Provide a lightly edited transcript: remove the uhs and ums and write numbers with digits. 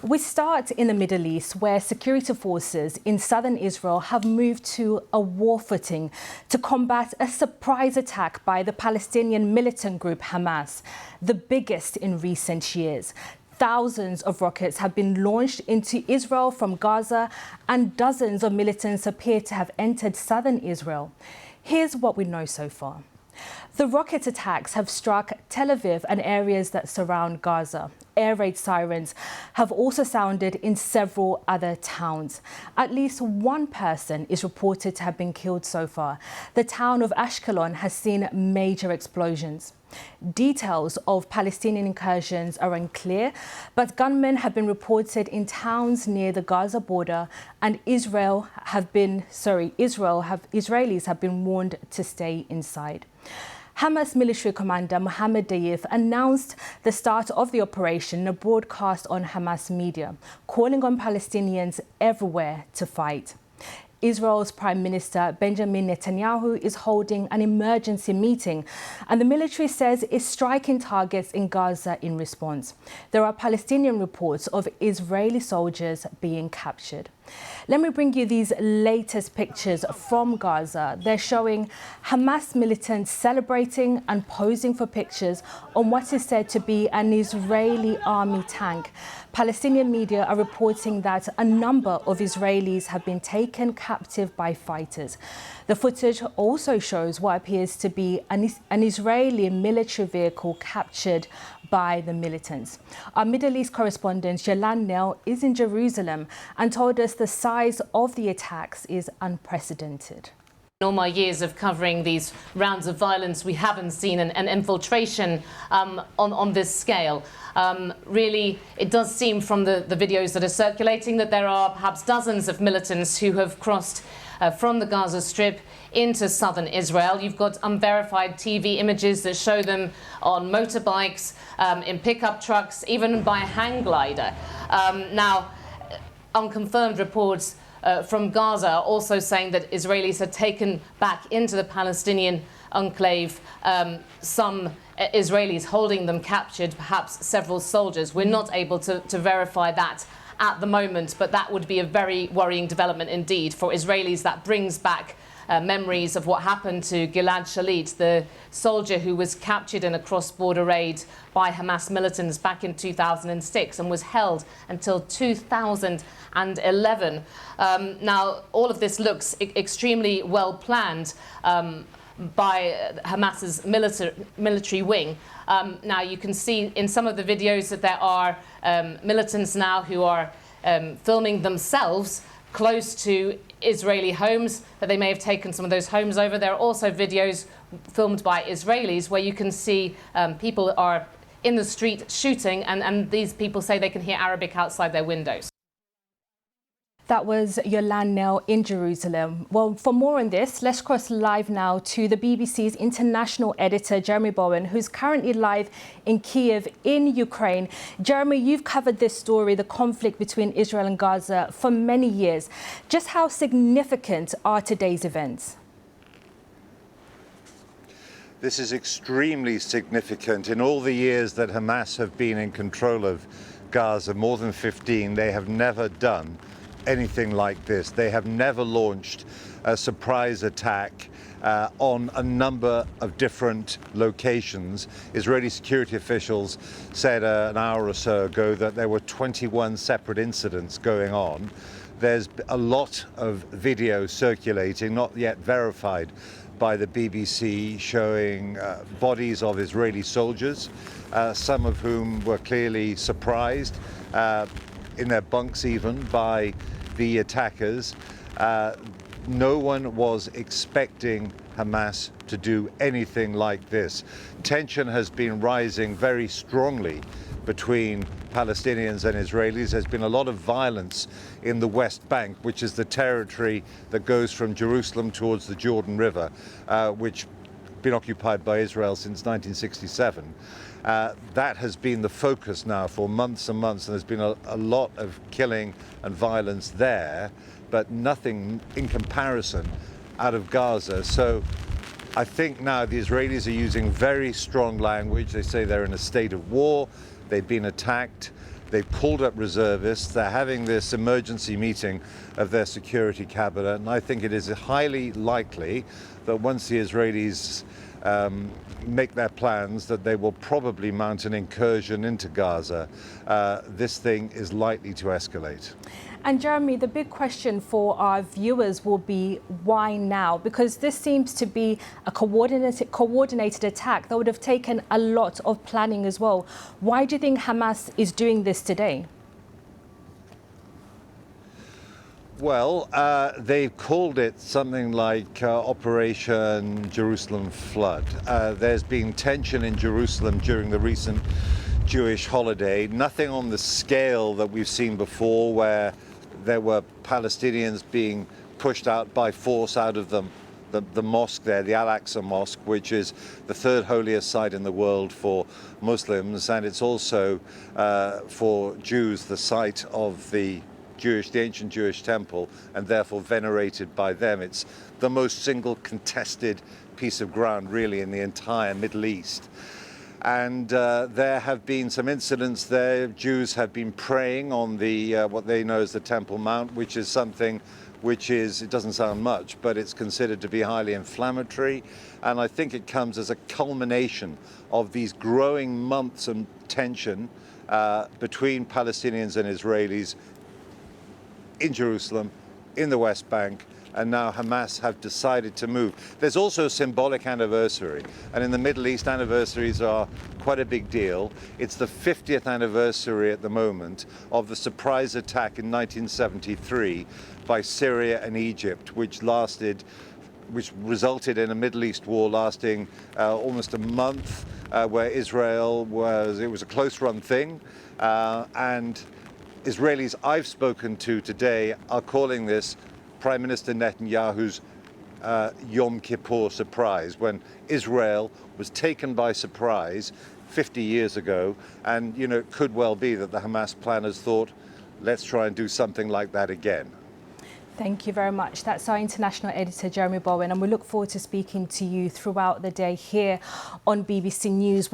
We start in the Middle East, where security forces in southern Israel have moved to a war footing to combat a surprise attack by the Palestinian militant group Hamas, the biggest in recent years. Thousands of rockets have been launched into Israel from Gaza, and dozens of militants appear to have entered southern Israel. Here's what we know so far. The rocket attacks have struck Tel Aviv and areas that surround Gaza. Air raid sirens have also sounded in several other towns. At least one person is reported to have been killed so far. The town of Ashkelon has seen major explosions. Details of Palestinian incursions are unclear, but gunmen have been reported in towns near the Gaza border, and Israelis have been warned to stay inside. Hamas military commander Mohammed Deif announced the start of the operation in a broadcast on Hamas media, calling on Palestinians everywhere to fight. Israel's Prime Minister Benjamin Netanyahu is holding an emergency meeting, and the military says it's striking targets in Gaza in response. There are Palestinian reports of Israeli soldiers being captured. Let me bring you these latest pictures from Gaza. They're showing Hamas militants celebrating and posing for pictures on what is said to be an Israeli army tank. Palestinian media are reporting that a number of Israelis have been taken captive by fighters. The footage also shows what appears to be an Israeli military vehicle captured by the militants. Our Middle East correspondent Yolan Nell is in Jerusalem and told us the size of the attacks is unprecedented. In all my years of covering these rounds of violence, we haven't seen an infiltration on this scale. Really, it does seem from the videos that are circulating that there are perhaps dozens of militants who have crossed from the Gaza Strip into southern Israel. You've got unverified TV images that show them on motorbikes, in pickup trucks, even by a hang glider. Now, unconfirmed reports from Gaza are also saying that Israelis had taken back into the Palestinian enclave some Israelis, holding them captured, perhaps several soldiers. We're not able to verify that at the moment, but that would be a very worrying development indeed for Israelis. That brings back memories of what happened to Gilad Shalit, the soldier who was captured in a cross-border raid by Hamas militants back in 2006 and was held until 2011. Now, all of this looks extremely well planned by Hamas's military wing. Now, you can see in some of the videos that there are militants now who are filming themselves close to Israeli homes, that they may have taken some of those homes over. There are also videos filmed by Israelis where you can see people are in the street shooting, and these people say they can hear Arabic outside their windows. That was Yolan Nell in Jerusalem. Well, for more on this, let's cross live now to the BBC's international editor, Jeremy Bowen, who's currently live in Kiev in Ukraine. Jeremy, you've covered this story, the conflict between Israel and Gaza, for many years. Just how significant are today's events? This is extremely significant. In all the years that Hamas have been in control of Gaza, more than 15, they have never done anything like this. They have never launched a surprise attack on a number of different locations. Israeli security officials said an hour or so ago that there were 21 separate incidents going on. There's a lot of video circulating, not yet verified by the BBC, showing bodies of Israeli soldiers, some of whom were clearly surprised in their bunks even by the attackers. No one was expecting Hamas to do anything like this. Tension has been rising very strongly between Palestinians and Israelis. There's been a lot of violence in the West Bank, which is the territory that goes from Jerusalem towards the Jordan River, which has been occupied by Israel since 1967. That has been the focus now for months and months, and there's been a lot of killing and violence there, but nothing in comparison out of Gaza. So I think now the Israelis are using very strong language. They say they're in a state of war, they've been attacked, They've called up reservists. They're having this emergency meeting of their security cabinet. And I think it is highly likely that once the Israelis make their plans, that they will probably mount an incursion into Gaza. This thing is likely to escalate. And Jeremy, the big question for our viewers will be why now? Because this seems to be a coordinated attack that would have taken a lot of planning as well. Why do you think Hamas is doing this today? Well, they've called it something like Operation Jerusalem Flood. There's been tension in Jerusalem during the recent Jewish holiday, nothing on the scale that we've seen before, where there were Palestinians being pushed out by force out of the mosque there, the Al-Aqsa Mosque, which is the third holiest site in the world for Muslims, and it's also for Jews the site of the ancient Jewish temple, and therefore venerated by them. It's the most single contested piece of ground really in the entire Middle East. And there have been some incidents there. Jews have been praying on the what they know as the Temple Mount, which is something which is, it doesn't sound much, but it's considered to be highly inflammatory. And I think it comes as a culmination of these growing months of tension between Palestinians and Israelis in Jerusalem, in the West Bank, and now Hamas have decided to move. There's also a symbolic anniversary, and in the Middle East, anniversaries are quite a big deal. It's the 50th anniversary at the moment of the surprise attack in 1973 by Syria and Egypt, which resulted in a Middle East war lasting almost a month, where it was a close-run thing, and Israelis I've spoken to today are calling this Prime Minister Netanyahu's Yom Kippur surprise, when Israel was taken by surprise 50 years ago. And, you know, it could well be that the Hamas planners thought, let's try and do something like that again. Thank you very much. That's our international editor, Jeremy Bowen, and we look forward to speaking to you throughout the day here on BBC News.